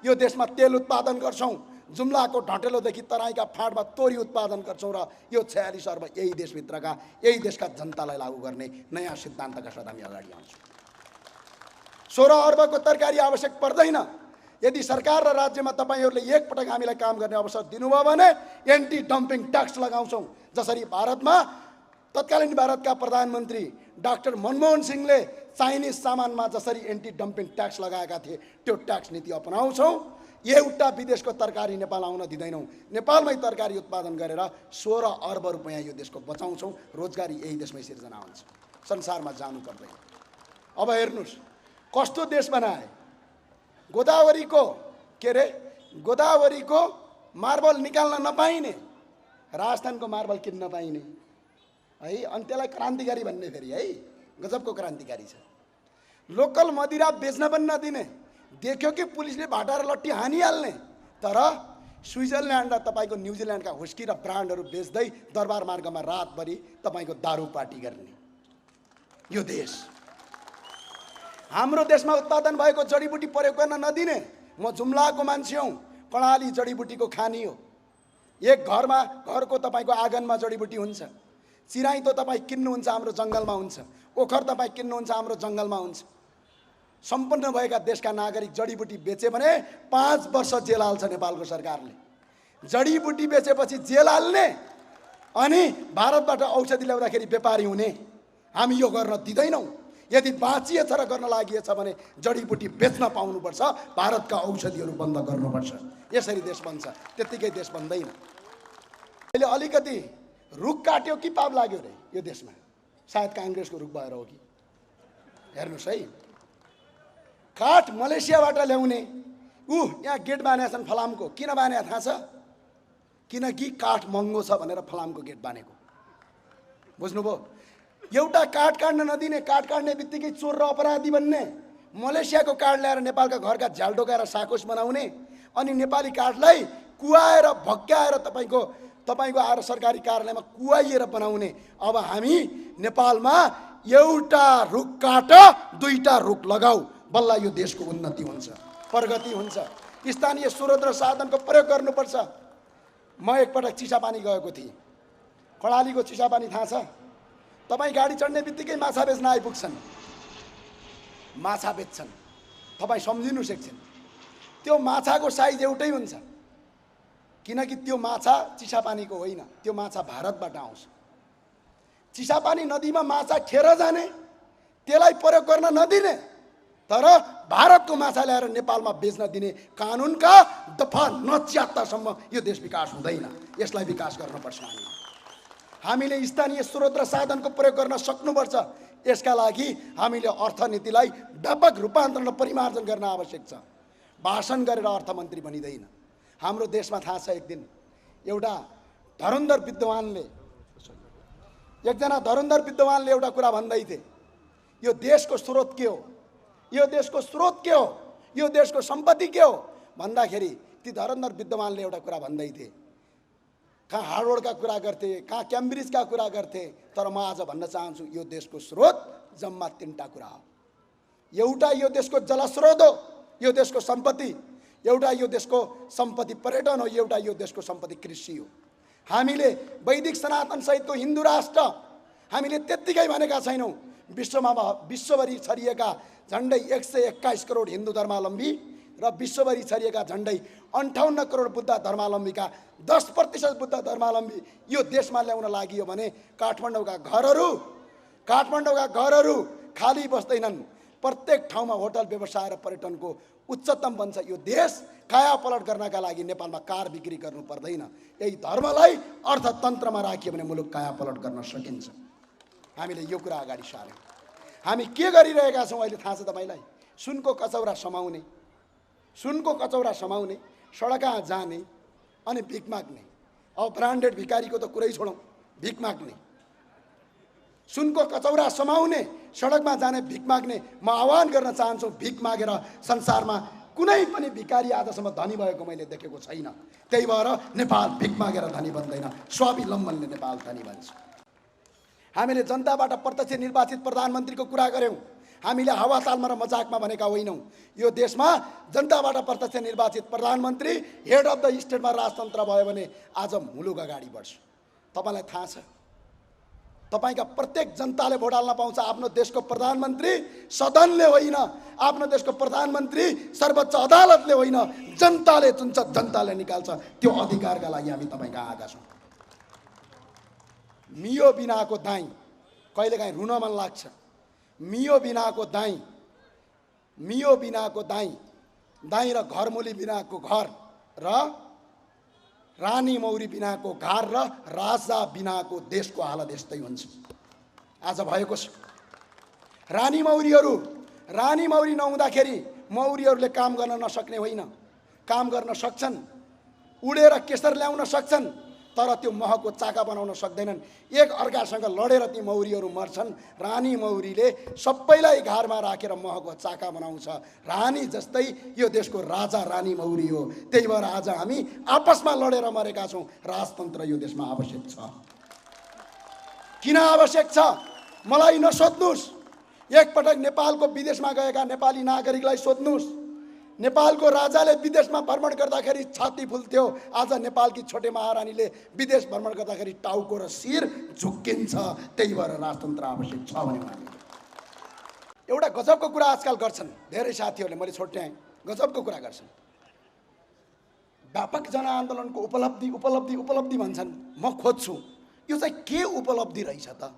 यो देशमा तेल उत्पादन गर्छौँ। जुम्लाको ढटेलोदेखि तराईका फाँटमा तोरी उत्पादन गर्छौँ र यो 46 अर्ब यही देशभित्रका यही देशका जनतालाई लागू गर्ने नयाँ सिद्धान्तका साथ हामी अगाडि आउँछौँ। 16 अर्बको तरकारी आवश्यक पर्दैन। यदि सरकार र राज्यमा तपाईँहरूले एकपटक हामीलाई काम गर्ने अवसर दिनुभयो भने एन्टी डम्पिङ ट्याक्स लगाउँछौँ। जसरी भारतमा तत्कालीन भारतका प्रधानमन्त्री डाक्टर मनमोहन सिंहले चाइनिज सामानमा जसरी एन्टी डम्पिङ ट्याक्स लगाएका थिए, त्यो ट्याक्स नीति अपनाउँछौँ। एउटा विदेशको तरकारी नेपाल आउन दिँदैनौँ। नेपालमै तरकारी उत्पादन गरेर 16 अर्ब रुपैयाँ यो देशको बचाउँछौँ। रोजगारी यही देशमै सिर्जना हुन्छ, संसारमा जानु पर्दैन। अब हेर्नुहोस् कस्तो देश बनाए। गोदावरीको मार्बल निकाल्न नपाइने, राजस्थानको मार्बल किन्न नपाइने है। अनि त्यसलाई क्रान्तिकारी भन्ने फेरि है, गजबको क्रान्तिकारी छ। लोकल मदिरा बेच्न पनि नदिने, देख्यो कि पुलिसले भाटा र लट्ठी हानिहाल्ने। तर स्विजरल्यान्ड र तपाईँको न्युजिल्यान्डका हुस्की र ब्रान्डहरू बेच्दै दरबार मार्गमा रातभरि तपाईँको दारू पार्टी गर्ने यो देश। हाम्रो देशमा उत्पादन भएको जडीबुटी प्रयोग गर्न नदिने। म जुम्लाको मान्छे हुँ, कर्णाली जडीबुटीको खानी हो। एक घरको तपाईँको आँगनमा जडीबुटी हुन्छ। चिराइतो तपाईँ किन्नुहुन्छ हाम्रो जङ्गलमा हुन्छ। ओखर तपाईँ किन्नुहुन्छ हाम्रो जङ्गलमा हुन्छ। सम्पन्न भएका देशका नागरिक जडीबुटी बेचे भने 5 वर्ष जेल हाल्छ नेपालको सरकारले। जडीबुटी बेचेपछि जेल हाल्ने अनि भारतबाट औषधि ल्याउँदाखेरि व्यापारी हुने। हामी यो गर्न दिँदैनौँ। यदि बाँचिएछ र गर्न लागि छ भने जडीबुटी बेच्न पाउनुपर्छ, भारतका औषधिहरू बन्द गर्नुपर्छ, यसरी देश बन्छ। त्यत्तिकै देश बन्दैन। अहिले अलिकति रुख काट्यो कि पाप लाग्यो रे यो देशमा, सायद काङ्ग्रेसको रुख भएर हो कि। हेर्नुहोस् है, काठ मलेसियाबाट ल्याउने यहाँ गेट बानेका छन् फलामको। किन बानेका थाहा छ? किनकि काठ महँगो छ भनेर फलामको गेट बानेको। बुझ्नुभयो? एउटा काठ काट्न नदिने, काठ काट्ने बित्तिकै चोर र अपराधी बन्ने, मलेसियाको काठ ल्याएर नेपालका घरका झ्याल ढोकाएर साकोस बनाउने, अनि नेपाली काठलाई कुवाएर भक्काएर तपाईँको आएर सरकारी कार्यालयमा कुवाइएर बनाउने। अब हामी नेपालमा एउटा रुख काट, दुईटा रुख लगाऊ, बल्ल यो देशको उन्नति हुन्छ, प्रगति हुन्छ। स्थानीय स्रोत र साधनको प्रयोग गर्नुपर्छ। म एकपटक चिसापानी गएको थिएँ। कडालीको चिसापानी थाहा छ? तपाईँ गाडी चढ्ने बित्तिकै माछा बेच्न आइपुग्छन्, माछा बेच्छन्। तपाईँ सम्झिनु सक्छन्, त्यो माछाको साइज एउटै हुन्छ, किनकि त्यो माछा चिसापानीको होइन, त्यो माछा भारतबाट आउँछ। चिसापानी नदीमा माछा खेर जाने, त्यसलाई प्रयोग गर्न नदिने, तर भारतको माछा ल्याएर नेपालमा बेच्न दिने कानुनका दफा नच्यात्तासम्म यो देश विकास हुँदैन। यसलाई विकास गर्नुपर्छ। हामीले स्थानीय स्रोत र साधनको प्रयोग गर्न सक्नुपर्छ। यसका लागि हामीले अर्थनीतिलाई व्यापक रूपान्तरण र परिमार्जन गर्न आवश्यक छ। भाषण गरेर अर्थमन्त्री बनिँदैन। हाम्रो देशमा थाहा छ, एक दिन एकजना धुरन्धर विद्वानले एउटा कुरा भन्दै थिए, यो देशको स्रोत के हो, यो देशको स्रोत के हो, यो देशको सम्पत्ति के हो भन्दाखेरि ती धुरन्धर विद्वानले एउटा कुरा भन्दै थिए। कहाँ हार्वर्डका कुरा गर्थे, कहाँ क्याम्ब्रिजका कुरा गर्थे, तर म आज भन्न चाहन्छु यो देशको स्रोत जम्मा 3टा कुरा हो। एउटा यो देशको जलस्रोत हो, यो देशको सम्पत्ति, एउटा यो देशको सम्पत्ति पर्यटन हो, एउटा यो देशको सम्पत्ति कृषि हो। हामीले वैदिक सनातन सहितको हिन्दू राष्ट्र हामीले त्यत्तिकै भनेका छैनौँ। विश्वभरि छरिएका झन्डै 121 करोड हिन्दू धर्मावलम्बी र विश्वभरि छरिएका झन्डै 58 करोड बुद्ध धर्मावलम्बीका 10% बुद्ध धर्मावलम्बी यो देशमा ल्याउन लागि भने काठमाडौँका घरहरू खाली बस्दैनन्। प्रत्येक ठाउँमा होटल व्यवसाय र पर्यटनको उच्चतम बन्छ। यो देश कायापलट गर्नका लागि नेपालमा कार बिक्री गर्नु पर्दैन। यही धर्मलाई अर्थतन्त्रमा राखियो भने मुलुक कायापलट गर्न सकिन्छ। हामीले यो कुरा अगाडि सार्यौँ। हामी के गरिरहेका छौँ अहिले थाहा छ तपाईँलाई? सुनको कचौरा समाउने, सडकमा जाने अनि भिख माग्ने। अब ब्रान्डेड भिखारीको त कुरै छोडौँ, भिख माग्ने, सुनको कचौरा समाउने, सडकमा जाने, भिख माग्ने। म आह्वान गर्न चाहन्छु, भिख मागेर संसारमा कुनै पनि भिखारी आजसम्म धनी भएको मैले देखेको छैन। त्यही भएर नेपाल भिख मागेर धनी बन्दैन, स्वावलम्बनले नेपाल धनी बन्छ। हामीले जनताबाट प्रत्यक्ष निर्वाचित प्रधानमन्त्रीको कुरा गऱ्यौँ। हामीले हावातालमा र मजाकमा भनेका होइनौँ। यो देशमा जनताबाट प्रत्यक्ष निर्वाचित प्रधानमन्त्री हेड अफ द स्टेटमा राजतन्त्र भयो भने आज मुलुक अगाडि बढ्छ। तपाईँलाई थाहा छ, तपाईँका प्रत्येक जनताले भोट हाल्न पाउँछ। आफ्नो देशको प्रधानमन्त्री सदनले होइन, आफ्नो देशको प्रधानमन्त्री सर्वोच्च अदालतले होइन, जनताले चुन्छ, जनताले निकाल्छ। त्यो अधिकारका लागि हामी तपाईँका आएका छौँ। मियो बिनाको दाई, कहिलेकाहीँ रुन मन लाग्छ। मियो बिनाको दाई, दाई र घरमुली बिनाको घर र रानी मौरी बिनाको घर र राजा बिनाको देशको हालत यस्तै हुन्छ। आज भएको छ। रानी मौरी नहुँदाखेरि मौरीहरूले काम गर्न नसक्ने होइन, काम गर्न सक्छन्, उडेर केसर ल्याउन सक्छन्, तर त्यो महको चाका बनाउन सक्दैनन्। एक अर्कासँग लडेर ती मौरीहरू मर्छन्। रानी मौरीले सबैलाई घरमा राखेर महको चाका बनाउँछ। रानी जस्तै यो देशको राजा रानी मौरी हो। त्यही भएर आज हामी आपसमा लडेर मरेका छौँ। राजतन्त्र यो देशमा आवश्यक छ। किन आवश्यक छ मलाई नसोध्नुहोस्। एकपटक नेपालको विदेशमा गएका नेपाली नागरिकलाई सोध्नुहोस्। नेपालको राजाले विदेशमा भ्रमण गर्दाखेरि छाती फुल्थ्यो। आज नेपालकी छोटे महारानीले विदेश भ्रमण गर्दाखेरि टाउको र शिर झुक्किन्छ। त्यही भएर राजतन्त्र आवश्यक छ भने एउटा गजबको कुरा आजकल गर्छन् धेरै साथीहरूले, मैले छोट्याएँ, गजबको कुरा गर्छन्। व्यापक जनआन्दोलनको उपलब्धि भन्छन्। म खोज्छु यो चाहिँ के उपलब्धि रहेछ त?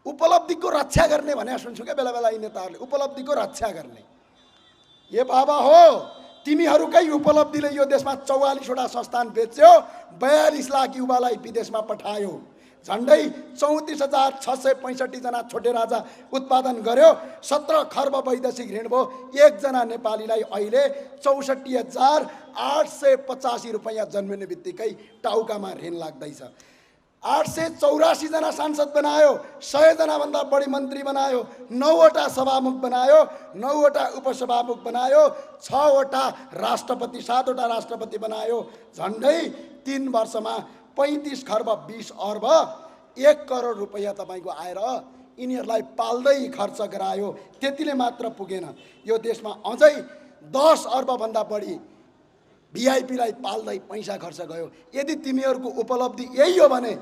उपलब्धिको रक्षा गर्ने भने सुन्छु क्या बेला बेला यी नेताहरूले, उपलब्धिको रक्षा गर्ने। ए बाबा हो, तिमीहरूकै उपलब्धिले यो देशमा 44वटा संस्थान बेच्यो, 42 लाख युवालाई विदेशमा पठायो, झन्डै 34,665 जना छोटे राजा उत्पादन गर्यो, 17 खर्ब वैदेशिक ऋण भयो। एकजना नेपालीलाई अहिले 64,885 रुपैयाँ जन्मिने बित्तिकै टाउकामा ऋण लाग्दैछ। 884 जना सांसद बनायो, 100 जना भन्दा बढी मन्त्री बनायो, 9वटा सभामुख बनायो, 9वटा उपसभामुख बनायो, 6वटा राष्ट्रपति, 7वटा राष्ट्रपति बनायो। झन्डै 3 वर्षमा 35 खर्ब 20 अर्ब 1 करोड रुपैयाँ तपाईको आएर यिनीहरूलाई पाल्दै खर्च गरायो। त्यतिले मात्र पुगेन, यो देशमा अझै 10 अर्ब भन्दा बढी भिआइपीलाई पाल्दै पैसा खर्च गयो। यदि तिमीहरूको उपलब्धि यही हो भने,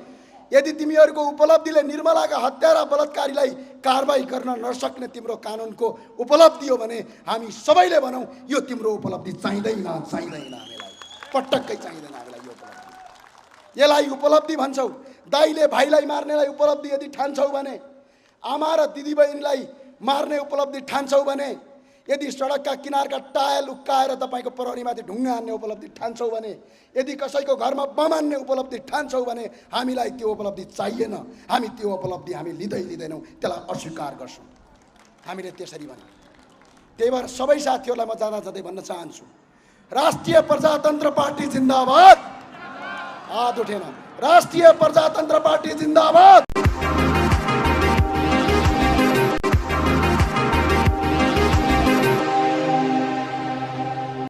यदि तिमीहरूको उपलब्धिले निर्मलाका हत्या र बलात्कारीलाई कारबाही गर्न नसक्ने तिम्रो कानुनको उपलब्धि हो भने हामी सबैले भनौँ यो तिम्रो उपलब्धि चाहिँदैन, चाहिँदैन, हामीलाई पटक्कै चाहिँदैन हामीलाई यो उपलब्धि। यसलाई उपलब्धि भन्छौ? दाइले भाइलाई मार्नेलाई उपलब्धि यदि ठान्छौ भने, आमा र दिदीबहिनीलाई मार्ने उपलब्धि ठान्छौ भने, यदि सडकका किनारका टायल उक्काएर तपाईँको प्रहरीमाथि ढुङ्गा हान्ने उपलब्धि ठान्छौ भने, यदि कसैको घरमा बम हान्ने उपलब्धि ठान्छौ भने हामीलाई त्यो उपलब्धि चाहिएन। हामी त्यो उपलब्धि हामी लिँदैनौँ, त्यसलाई अस्वीकार गर्छौँ। हामीले त्यसरी भन्यौँ। त्यही भएर सबै साथीहरूलाई म जाँदा जाँदै भन्न चाहन्छु, राष्ट्रिय प्रजातन्त्र पार्टी जिन्दाबाद। हात उठेन। राष्ट्रिय प्रजातन्त्र पार्टी जिन्दाबाद।